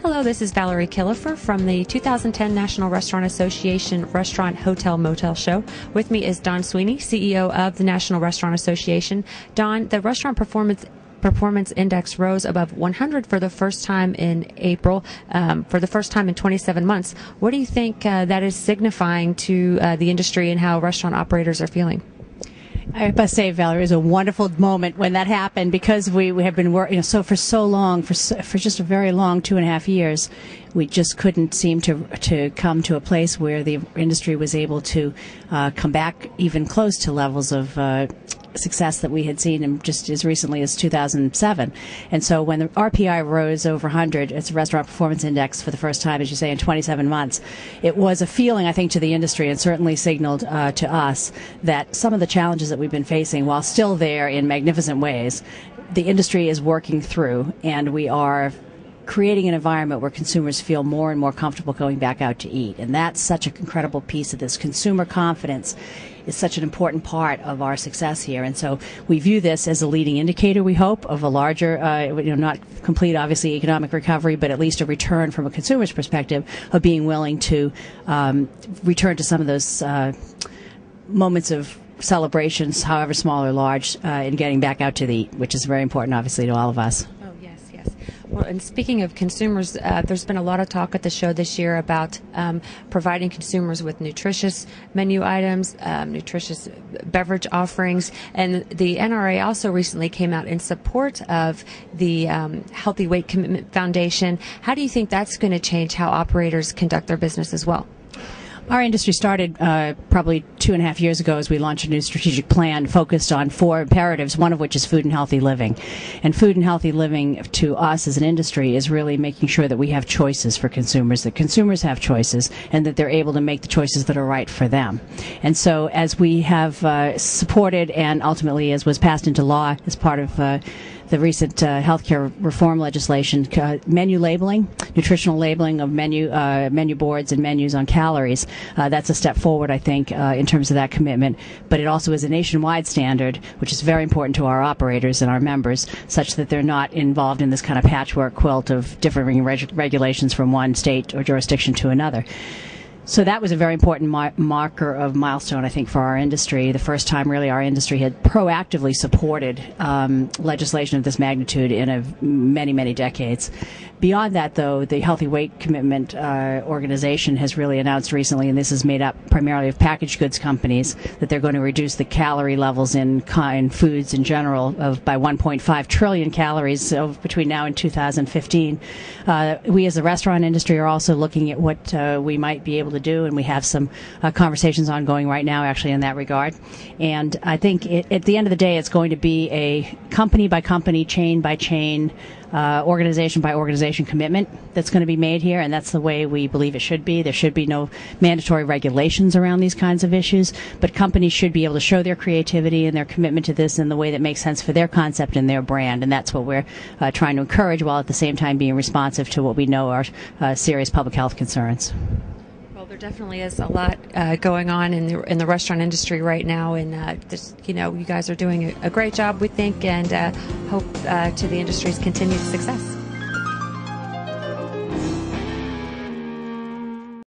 Hello, this is Valerie Killefer from the 2010 National Restaurant Association Restaurant Hotel Motel Show. With me is Don Sweeney, CEO of the National Restaurant Association. Don, the Restaurant Performance Index rose above 100 for the first time in April, for the first time in 27 months. What do you think that is signifying to the industry and how restaurant operators are feeling? I must say, Valerie, it was a wonderful moment when that happened, because we have been working for so long, for just a very long 2.5 years. We just couldn't seem to come to a place where the industry was able to come back even close to levels of success that we had seen in just as recently as 2007. And so when the RPI rose over 100, it's a Restaurant Performance Index for the first time, as you say, in 27 months, it was a feeling, I think, to the industry, and certainly signaled to us that some of the challenges that we've been facing, while still there in magnificent ways, the industry is working through, and we are creating an environment where consumers feel more and more comfortable going back out to eat. And that's such an incredible piece of this. Consumer confidence is such an important part of our success here. And so we view this as a leading indicator, we hope, of a larger, not complete, obviously, economic recovery, but at least a return from a consumer's perspective of being willing to return to some of those moments of celebrations, however small or large, in getting back out to eat, which is very important, obviously, to all of us. Well, and speaking of consumers, there's been a lot of talk at the show this year about providing consumers with nutritious menu items, nutritious beverage offerings, and the NRA also recently came out in support of the Healthy Weight Commitment Foundation. How do you think that's going to change how operators conduct their business as well? Our industry started probably 2.5 years ago as we launched a new strategic plan focused on 4 imperatives, one of which is food and healthy living. And food and healthy living to us as an industry is really making sure that we have choices for consumers, that consumers have choices, and that they're able to make the choices that are right for them. And so as we have supported, and ultimately as was passed into law as part of the recent healthcare reform legislation, menu labeling, nutritional labeling of menu boards and menus on calories. That's a step forward, I think, in terms of that commitment. But it also is a nationwide standard, which is very important to our operators and our members, such that they're not involved in this kind of patchwork quilt of differing regulations from one state or jurisdiction to another. So that was a very important marker of milestone, I think, for our industry. The first time, really, our industry had proactively supported legislation of this magnitude in many, many decades. Beyond that, though, the Healthy Weight Commitment organization has really announced recently, and this is made up primarily of packaged goods companies, that they're going to reduce the calorie levels in foods in general by 1.5 trillion calories between now and 2015. We as the restaurant industry are also looking at what we might be able to do, and we have some conversations ongoing right now, actually, in that regard. And I think at the end of the day, it's going to be a company by company, chain by chain, organization by organization commitment that's going to be made here, and that's the way we believe it should be. There should be no mandatory regulations around these kinds of issues, but companies should be able to show their creativity and their commitment to this in the way that makes sense for their concept and their brand, and that's what we're trying to encourage, while at the same time being responsive to what we know are serious public health concerns. There definitely is a lot going on in the restaurant industry right now, and you guys are doing a great job, we think, and hope to the industry's continued success.